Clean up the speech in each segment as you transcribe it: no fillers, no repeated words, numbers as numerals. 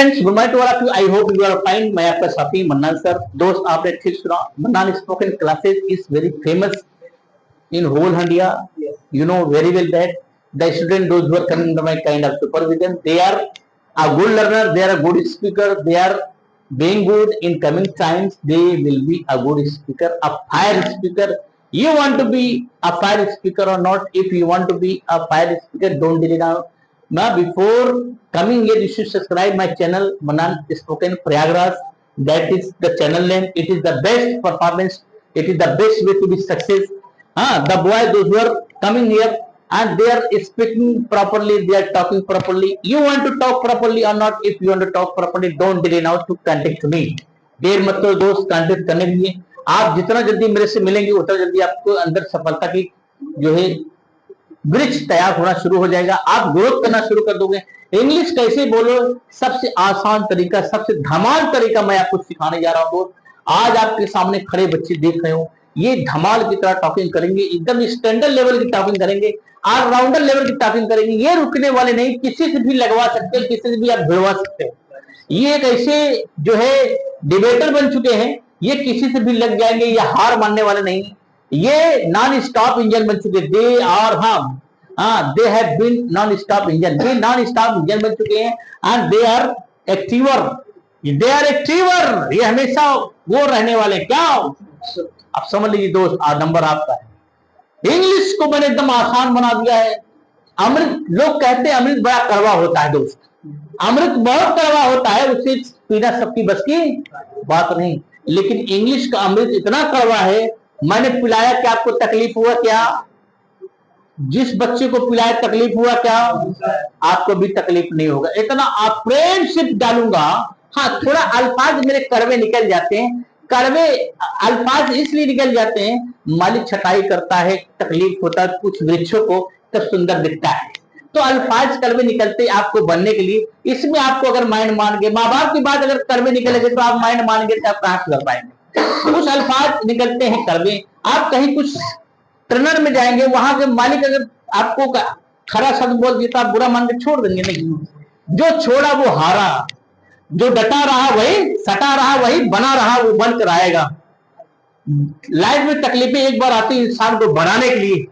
Friends, good morning to all of you. I hope you are fine. मैं आपका साथी Mannan sir. दोस्त, आपने ठीक सुना, Mannan spoken classes is very famous in whole India. You know very well that the student, those who are coming under my kind of supervision, they are a good learner, they are a good speaker, they are being good in coming times. They will be a good speaker, a fire speaker. You want to be a fire speaker or not? If you want to be a fire speaker, don't delay now. Now, before coming here, you should subscribe my channel, Mannan Spoken Prayagraj. That is the channel name. It is the best performance. It is the best way to be success. The boys, those who are coming here and they are speaking properly, they are talking properly. You want to talk properly or not? If you want to talk properly, don't delay now to contact me. देर मत करो दोस्त, contact करने के लिए। आप जितना जल्दी मेरे से मिलेंगे उतना जल्दी आपको अंदर सफलता की जो है वृक्ष तैयार होना शुरू हो जाएगा। आप ग्रोथ करना शुरू कर दोगे। इंग्लिश कैसे बोलो, सबसे आसान तरीका, सबसे धमाल तरीका मैं आपको सिखाने जा रहा हूँ दोस्त। आज आपके सामने खड़े बच्चे देख रहे हो, ये धमाल की तरह टॉकिंग करेंगे, एकदम स्टैंडर्ड लेवल की टॉकिंग करेंगे, ऑलराउंडर लेवल की टॉकिंग करेंगे। ये रुकने वाले नहीं, किसी से भी लगवा सकते हैं, किसी से भी आप भिड़वा सकते हो। ये एक ऐसे जो है डिबेटर बन चुके हैं, ये किसी से भी लग जाएंगे, ये हार मानने वाले नहीं। ये नॉन स्टॉप इंजन बन चुके, they are they have been non stop engine. ये नॉन स्टॉप इंजन बन चुके हैं and they are active. They are active, ये हमेशा वो रहने वाले। क्या आप समझ लीजिए दोस्त, नंबर आपका है। इंग्लिश को मैंने एकदम आसान बना दिया है। अमृत, लोग कहते हैं अमृत बड़ा कड़वा होता है दोस्त, अमृत बहुत कड़वा होता है, उसे पीना सबकी बस की बात नहीं। लेकिन इंग्लिश का अमृत इतना कड़वा है, मैंने पिलाया क्या, आपको तकलीफ हुआ क्या? जिस बच्चे को पिलाया तकलीफ हुआ क्या? आपको भी तकलीफ नहीं होगा। इतना आप फ्रेंडशिप डालूंगा। हाँ, थोड़ा अल्फाज मेरे कड़वे निकल जाते हैं। कड़वे अल्फाज इसलिए निकल जाते हैं, मालिक छटाई करता है, तकलीफ होता है कुछ वृक्षों को, तब सुंदर दिखता है, तो अल्फाज कड़वे निकलते आपको बनने के लिए। इसमें आपको अगर माइंड मान गए, माँ बाप की बात अगर कड़वे निकलेंगे तो आप माइंड मान गए तो आप कहां सुधर पाएंगे? कुछ अल्फाज निकलते हैं कड़वे। आप कहीं कुछ ट्रेनर में जाएंगे, वहां के मालिक अगर आपको खरा शब्द बोल दिया तो आप बुरा मान के छोड़ देंगे? नहीं, जो छोड़ा वो हारा, जो डटा रहा वही सटा रहा, वही बना रहा वो बनकर आएगा। लाइफ में तकलीफें एक बार आती है इंसान को बनाने के लिए,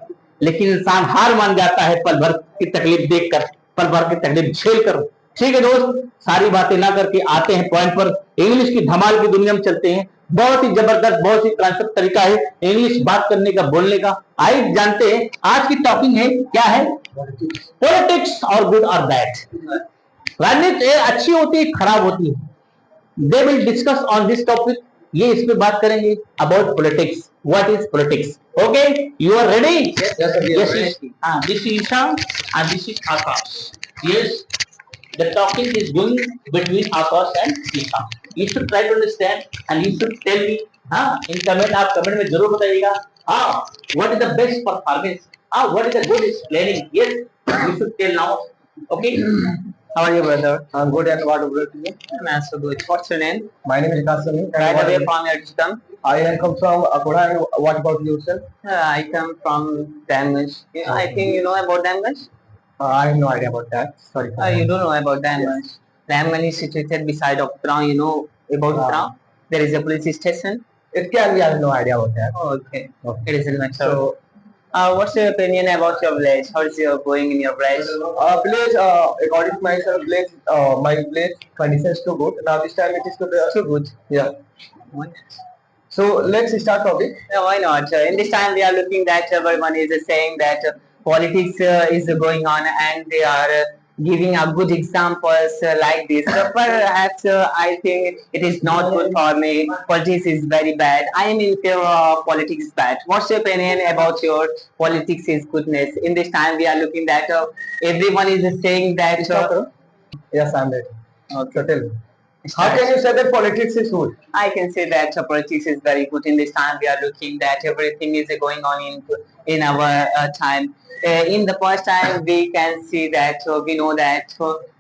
लेकिन इंसान हार मान जाता है पल भर की तकलीफ देखकर, पल भर की तकलीफ झेलकर। ठीक है दोस्त, सारी बातें ना करके आते हैं पॉइंट पर। इंग्लिश की धमाल की दुनिया में चलते हैं। बहुत ही जबरदस्त, बहुत ही ट्रांसफर तरीका है इंग्लिश बात करने का, बोलने का। आइए जानते हैं आज की टॉपिक है क्या है। पॉलिटिक्स और गुड और बैड। राजनीति अच्छी होती है, खराब होती है। They will discuss on this topic. ये इस पे बात करेंगे about politics. What is politics? Okay, you are ready? Yes. This is Isha and this is Akash. Yes, the talking is going between Akash and Isha. You should try to understand and you should tell me in comment. आप comment में जरूर बताइएगा what is the best performance, what is the good explaining. Yes, you should tell now. Okay. How are you, brother? I'm good, and what about you? I'm also good. What's your name? My name is Kasim. Right away from your come. I am come from Akoda. What about yourself? I come from Damage. I think you know about Damage. I have no idea about that. Sorry. You don't know about Damage. Yes. Damage is situated beside of Town. You know about Town? There is a police station. It can be. I have no idea about that. Okay. It is very much so. What's your opinion about your village? How is your going in your village? Village, according to myself, my village condition is too good. Now this time it is too good. Yeah. So let's start topic. Yeah, why not? In this time we are looking that everyone is saying that politics is going on and they are giving a good examples like this. So perhaps I think it is not good for me. Politics is very bad. I am in favor of politics is bad. What's your opinion about your politics is goodness? In this time we are looking that everyone is saying that. Yes, I'm ready. Okay. So tell me. How can you say that politics is good? I can say that politics is very good. In this time we are looking that everything is going on in our time. In the first time we can see that we know that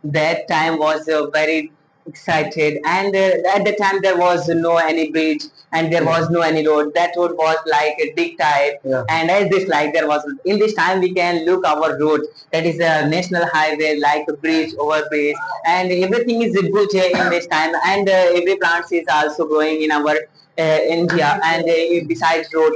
that time was very excited and at the time there was no any bridge and there was no any road. That road was like a dig type, and as this like there was in this time we can look our road, that is a national highway like a bridge over bridge, and everything is good here in this time, and every plants is also growing in our India, and beside road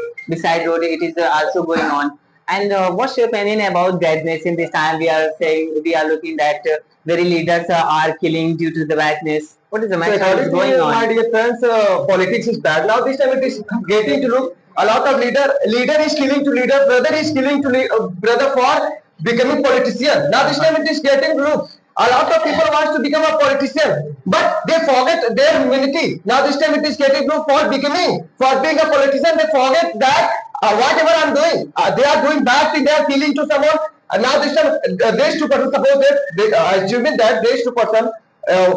it is also going on. And what's your opinion about badness in this time? We are saying we are looking that very leaders are killing due to the badness. What is the So matter according to going me, on? my dear friends, politics is bad. Now this time it is getting to look a lot of leader is killing to leader, brother is killing to brother for becoming politician. Now this time it is getting to look a lot of people wants to become a politician, but they forget their humanity. Now this time it is getting to look for becoming for being a politician. They forget that whatever I'm doing, they are doing bad thing. They are killing to someone. Now this time these two person suppose that they, assuming that these two person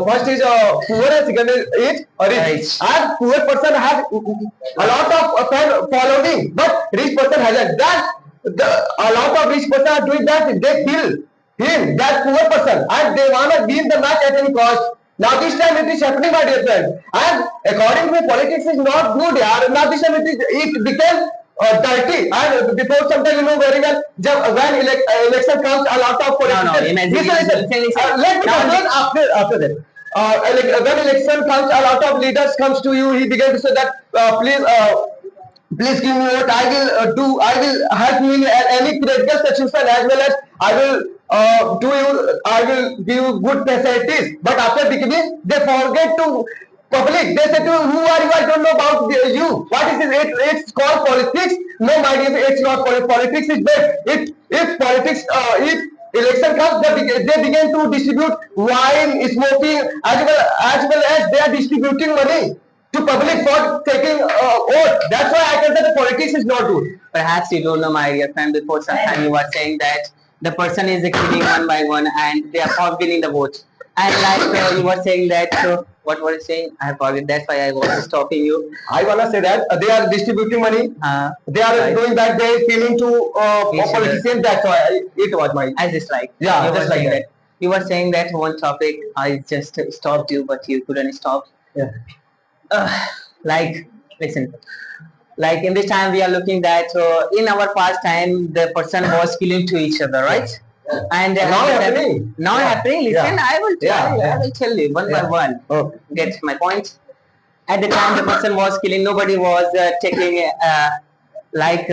first is poor and second is rich. And poor person has a lot of fan following, but rich person hasn't. That a lot of rich person are doing that. They kill him, that poor person, and they wanna win the match at any cost. Now this time it is happening, my dear friend. And according to me, politics is not good. Yeah. Now this time it became dirty. And before some time, you know very well, when election comes, a lot of politicians. Let me complain after that. When election comes, a lot of leaders comes to you. He began to say that please give me what I will I will help you in any critical situation, as well as I will I will give you good facilities. But after becoming, they forget to public. They say to you, who are you? I don't know about you. What is it? It's called politics. No, my dear, it's not politics. Is bad. If politics, if election comes, they begin to distribute wine, smoking, as well as they are distributing money to public for taking oath. That's why I can say the politics is not good. Perhaps you don't know, my dear friend. Before some time, you were saying that the person is killing one by one, and they are forfeiting the vote. And like you were saying that, what were you saying? I forget. That's why I was stopping you. I wanna say that they are distributing money. They are Right. doing that. They are feeling to politicians. That's why it was my. I just like Yeah, you were just like saying that. You were saying that one topic. I just stopped you, but you couldn't stop. Yeah. Like, listen, like in this time we are looking that in our past time the person was killing to each other, right? And Now happening. now Yeah. happening. Listen, Yeah. I will tell you. Yeah. I will tell you one by Yeah. one. Okay. Get my point. At the time the person was killing, nobody was taking like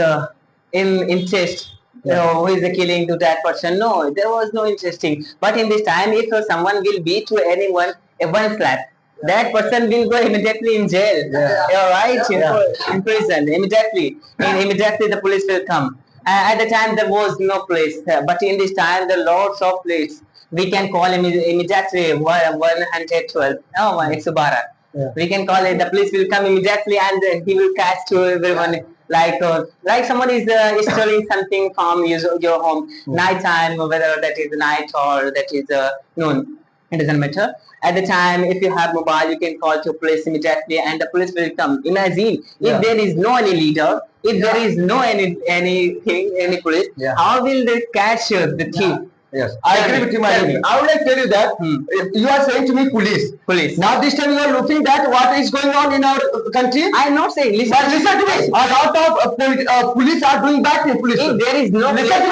in interest. Who is the killing to that person? No, there was no interesting. But in this time, if someone will beat to anyone, one slap, that person will go immediately in jail. Yeah. You're right, Yeah. in prison immediately. And immediately the police will come. At the time there was no police, but in this time the lots of police. We can call him immediately 112. Oh, my Exubara. Yeah. We can call it. The police will come immediately, and he will catch to everyone. Like someone is stealing something from your home, night time, whether that is night or that is noon. It doesn't matter. At the time, if you have mobile, you can call to police immediately, and the police will come. Imagine Yeah. if there is no any leader, if there is no any police, Yeah. how will they catch the thief? Yes, I agree with you, my Tell me. friend. I would like to tell you that you are saying to me police. Police. Now this time you are looking at what is going on in our country. I'm not saying. Listen, But listen to me. A lot of police are doing bad things. Police. if there is no Listen police, to me.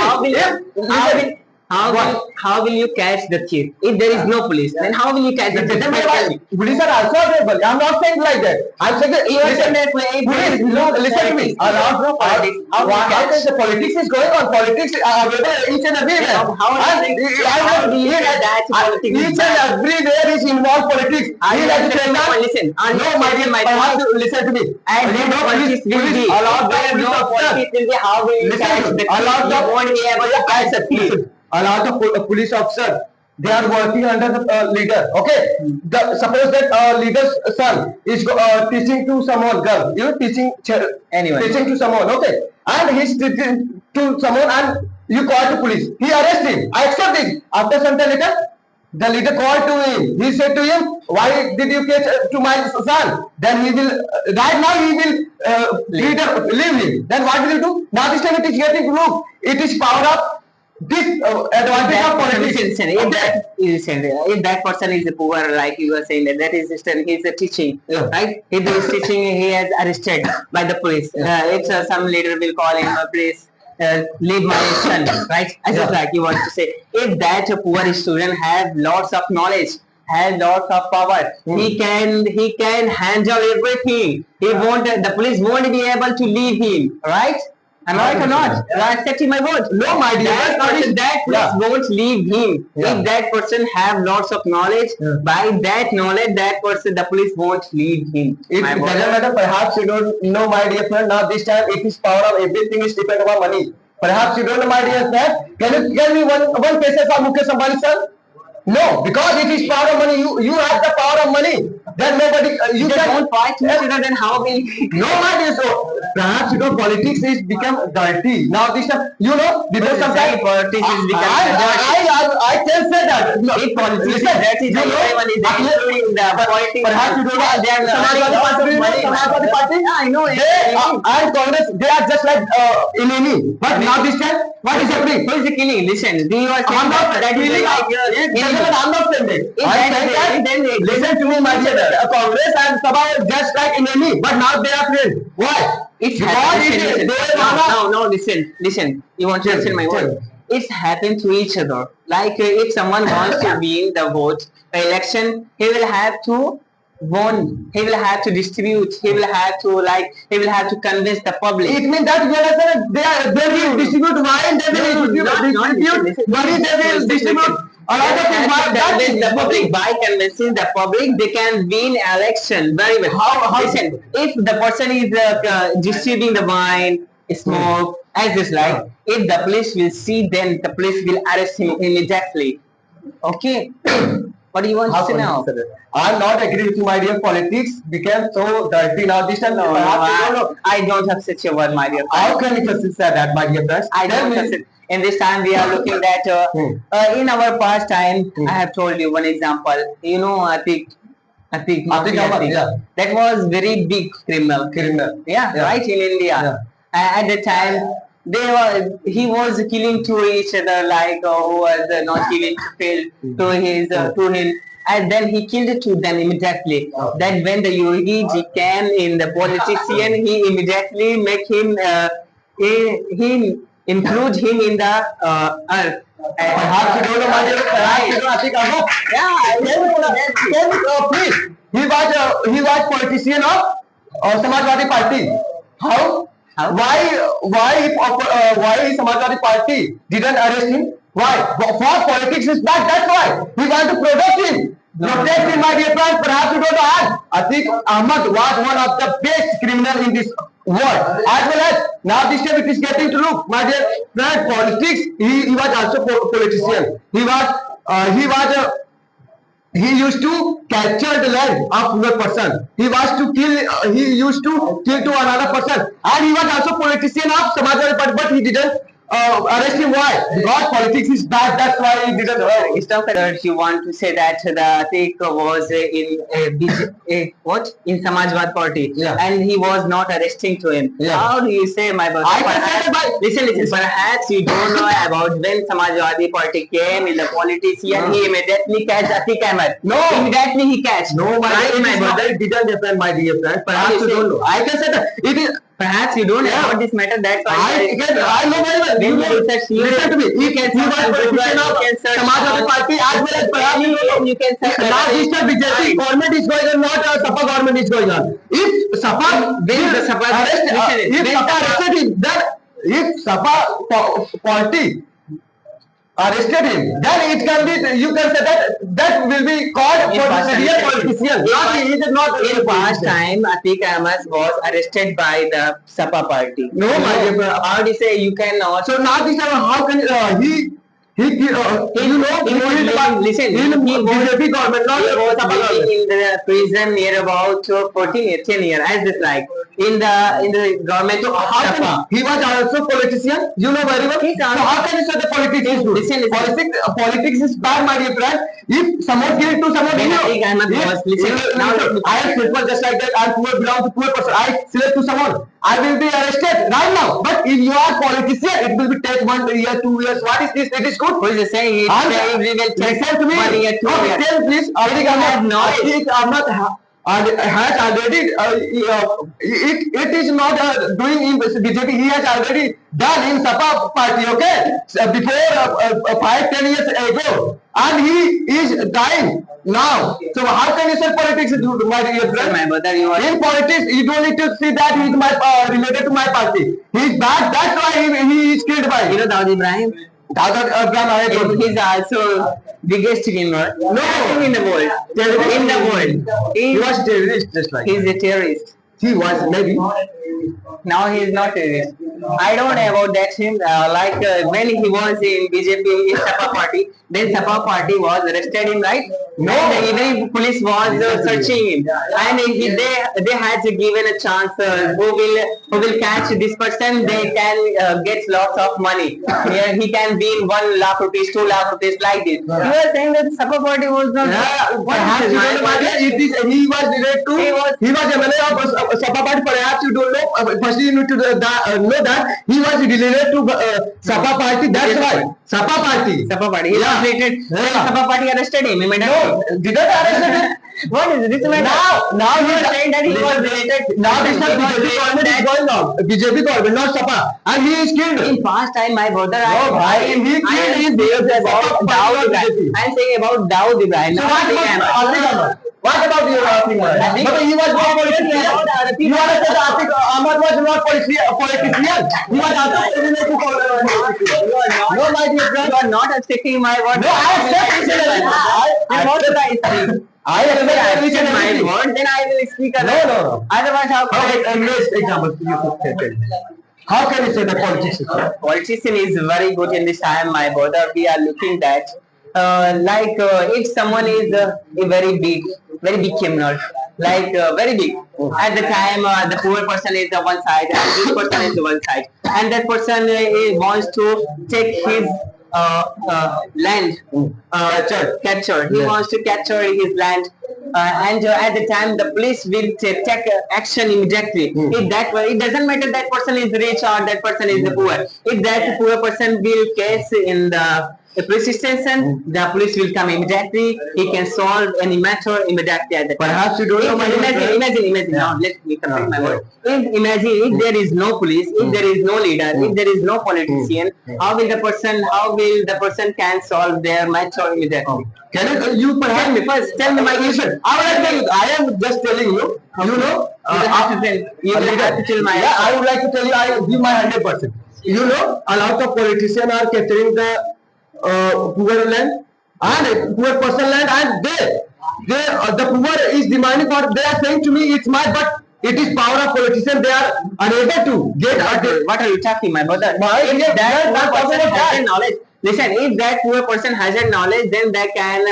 how will, If- how will you catch the thief? If there is no police, then how will you catch the thief? Tell me. Police are also available. I'm not saying like that. I'm saying that Even that way, if there police, is no listen to me. politics, no politics, how will you How catch? the politics is going on? Politics are available each and everywhere. How do you say that politics is Each and bad? everywhere is involved politics. Are you He has listening to my point? Listen, are you No, my dear, listening to my I have point? to listen to me. And You then know, politics will be. a lot of Where police no officers. politics will be, how will you Listen, catch the thief? a lot You of won't be able to catch the thief. listen, a lot of police officers, they are working under the leader. Okay, suppose that leader's son is teaching to someone girl, you know, Anyone. teaching to someone. Okay, and he's teaching to someone, and you call to police. He arrest him. I accept it. After some time later, the leader called to him. He said to him, "Why did you catch to my son?" Then he will right now he will leave him. Then what will you do? Now this time it is getting look. It is power up. this advantage of politics. Listen, if that person is poor, like you were saying, that is he's teaching, Yeah. right? If he is teaching, he has arrested by the police. If some leader will call him, please leave my son, right? As Yeah. like you want to say, if that poor student have lots of knowledge, has lots of power, he can handle everything. He won't. The police won't be able to leave him, right? Am I right or not? Am I accepting my word? No, my dear, That that's person, not- that Yeah. police won't leave him. Yeah. If that person have lots of knowledge, Yeah. by that knowledge, that person, the police won't leave him. It My word. doesn't matter. Perhaps you don't know, my dear friend. Now this time, it is power of everything is depend upon money. Perhaps you don't know, my dear friend. Can you tell me one cases of Mukesh Ambani, sir? No, because it is power of money. You have the power of money. Then nobody you They can won't fight each other, then how will no, my dear. So perhaps you know politics is become dirty. Now this time, you know, because sometimes politics is become I can say that. No, if politics is listen, dirty, you then know, everyone is including the politics. perhaps you don't know. They are Samajwadi lots Party, of you know, money. Samajwadi Party. Yeah, I know it. They and Congress, they are just like enemy. But now this time, what is happening? Who is killing? Listen, do you are saying I'm not that is feeling like your enemy? I'm not saying that. If I'm that saying is that. then Listen to me, my dear. Congress and Sabha are just like enemy, but now they are friends. Why? It's Because happened. it is- Listen, they no, wanna- no, listen. You want to Tell listen me, my tell word. me. It's happened to each other. Like if someone wants to win the vote, the election, he will have to won. He will have to distribute. He will have to he will have to convince the public. It means that you understand they will distribute wine, they will distribute money, they will distribute a lot of things. Why? That is The public by convincing the public they can win election very well. How- Listen, if the person is distributing the wine, smoke, as this like, if the police will see, then the police will arrest him immediately. Okay. What do you want to How say now? politics are there? I'm not agree with you, my dear. Politics became so dirty now. This time, No, perhaps you don't know. I don't have such a word, my dear. How can you just say that, my dear friends? I Tell don't me. have such. In this time, we are looking at in our past time. I have told you one example. You know, Atik Ahmad, yeah. That was very big criminal. Criminal. Yeah, Yeah. right in India. Yeah. At the time, he was killing to each other like who was not giving fail to his to him, and then he killed to them immediately. Then when the Yogi ji came in the politician, he immediately make him he include him in the earth. Perhaps you don't know, my dear. Perhaps you don't know Atik Ahmad. Tell me, please. He was politician of Samajwadi Party. How? How? Why Samajwadi Party didn't arrest him? Why? For politics is bad. That's why we want to protect him. Protect him, my dear friends. Perhaps you don't know. Atik Ahmad was one of the best criminal in this world. As well as now this time it is getting to look, my dear friend. Politics. He was also politician. He used to capture the land of poor person. He used to kill to another person. And he was also politician of Samajwadi Party, but he didn't arrest him. Why? Because politics is bad. That's why he didn't. Stop it. You want to say that the Atik was what in Samajwad Party, Yeah. and he was not arresting to him. Yeah. How do you say, my brother? I can say that by- Listen. Perhaps you don't know about when Samajwadi Party came in the politician. He immediately catch Atik Ahmed. No. Immediately he catch. No, Right, my brother. it didn't happen, my dear friend. Perhaps you you say- don't know. I can say that it is. Perhaps you don't know Yeah. about this matter. That's why I know very well. When You you know, research, you listen to me. you can He was search on Google, politician of you can search Samajwadi on- Party as well as perhaps you don't know. You can search Now this time BJP government is going on, not Sapa government is going on. If Sapa When the Sapa- arrest, listen, if when Sapa Sapa- arrested him, then if Sapa party arrested him, then it can be, you can say that will be called In for past the real time- politician. Not, he is not a In real past politician. time, Atik Ahmed was arrested by the Sapa party. No, my dear brother. How do you say you cannot? So now this time, how can he you know, He was living- listen, in he was- BJP government, not He was Sapa living government. in the prison near about 10 years, as this like in the government of How Sapa. can he was also politician? You know very well. He's So also- how can you say the politics is good? Listen. Politics is bad, my dear friend. If someone kills to someone, When you know, Atik Ahmed was- listen, now let me- I am simple just like that. I am poor, belong to poor person. I select to someone. I will be arrested right now. But if you are politician, it will be take 1 year, 2 years. What is this? It is good. Who is saying it? We will take Listen to me. 1 year, 2 years. Tell please. You have knowledge. Ahmad has already it is not doing in BJP. He has already done in Sapa party. Okay, so before 5-10 years ago, and he is dying now. So how can you say politics is good, my dear friend? My brother, you are. In politics, you don't need to see that he is my related to my party. He is bad. That's why he is killed by. You know Dawood Ibrahim? Dawood Ibrahim. He's also biggest criminal. No. In the world. In the world. He was terrorist, just like. He's a terrorist. He was maybe. Now he is not terrorist. I don't know about that him. When he was in BJP in Sapa party, then Sapa party was arrested him, right? No. And even police was searching him, and they had given a chance. Who will catch this person? They can get lots of money. Yeah, he can win 1 lakh rupees, 2 lakh rupees like this. Yeah. You are saying that Sapa party was not. Yeah, What perhaps is you my don't know party? about it. He was related to. He was MLA of Sapa party. Perhaps you don't know. Firstly, you need to know that he was related to Sapa party. That's why Sapa party. Sapa party. He was related. Yeah. Sapa party arrested him immediately. No, didn't arrest him. What is this? Now you he are saying that he was related. Now this time BJP government is going on. BJP government, not Sapa, and he is killed. In past time, my brother, No, bhai, he killed his about Dawood Ibrahim. I am saying about Dawood Ibrahim. So what about Atik Ahmad? What about your Atik Ahmad? But he was not politician. You are saying Atik Ahmad was not politician. He was also related to politician. No, my dear friend. You are not accepting my word. No, I accept each and everything. What should I speak? I accept each and my everything. word, then I will speak. No. Otherwise, how can I? Let's example. How can you say the politician? Politician is very good in this time, my brother. We are looking that if someone is a very big criminal, very big. At the time, the poor person is the one side, and this person is the one side, and that person wants to take his land, capture. He wants to capture his land, and at the time the police will take action immediately. If that it doesn't matter that person is rich or that person is poor. If that poor person will case in the police station, the police will come immediately. He can solve any matter immediately at the time. Perhaps you don't know my Imagine. Now let me complete my word. Imagine if there is no police, if there is no leader, if there is no politician, how will the person can solve their matter immediately? Can you perhaps Tell me first. Tell me my question. I am just telling you. You know, You have to tell my. Yeah, I would like to tell you. I give my 100%. You know, a lot of politicians are capturing the poor land and poor person land, and the poor is demanding for. They are saying to me, it's my, but it is power of politicians. They are unable to get. What are you talking, my brother? If that poor person has knowledge. Listen, if that poor person has a knowledge, then they can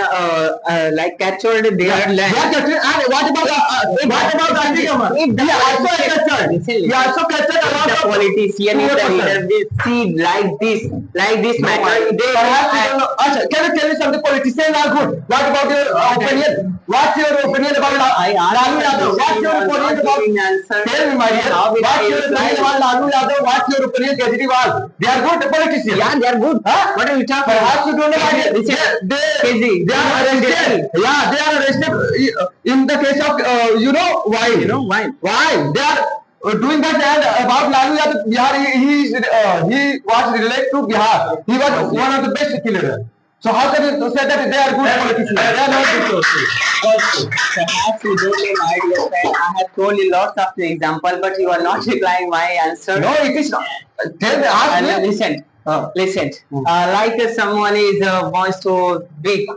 capture their land. And what about Atik Ahmad? If the He also captured a lot the of politician, if the leader, they see like this matter, they Can you tell me something? Politicians are good. What about your opinion? What's your opinion about Lalu Yadav? What's your opinion about? Tell me, my dear. What's your opinion about Lalu Yadav? What's your opinion Kejriwal? They are good politicians. Yeah, they are good. Huh? What are you talking Perhaps you don't know why they are arrested. Yeah, they are arrested in the case of why? Why they are doing that? And about Lalu Yadav, Bihar, he was related to Bihar. He was one of the best killers. So how can you say that they are good politicians? They are not good politicians. Perhaps you don't know my dear friend. I have told you lots of examples, but you are not replying my answer. No, it is not. Tell me, ask me. Listen. Someone is wants to big,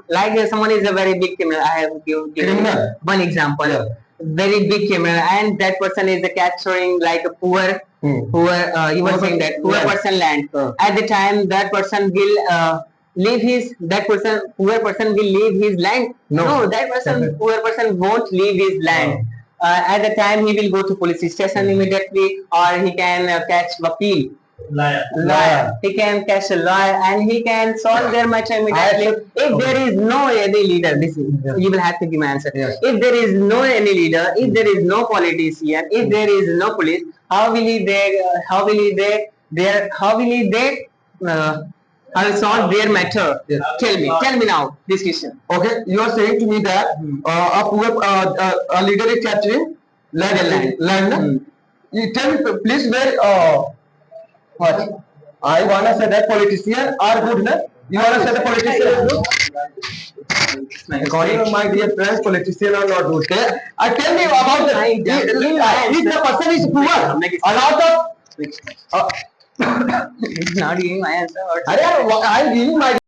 someone is a very big criminal. I have given one example. Yeah. Very big criminal, and that person is capturing like a poor. You were saying that poor person land. At the time, that person will poor person will leave his land. No, that person, poor person won't leave his land. At the time, he will go to police station immediately, or he can catch vakil. Lawyer. He can catch a lawyer and he can solve their matter immediately. If there is no any leader, this is, you will have to give answer. Yes. If there is no any leader, if there is no politician, if there is no police, how will he they solve their matter? Yes. Tell me now this question. Okay, you are saying to me that a poor a leader is capturing land. Hmm. You tell me please where what? I wanna say that politicians are good, na? You wanna say the politician is good? According to my dear friends, politicians are not good. Okay? I tell you about if the person is poor, a lot of He's not giving my answer. I am giving my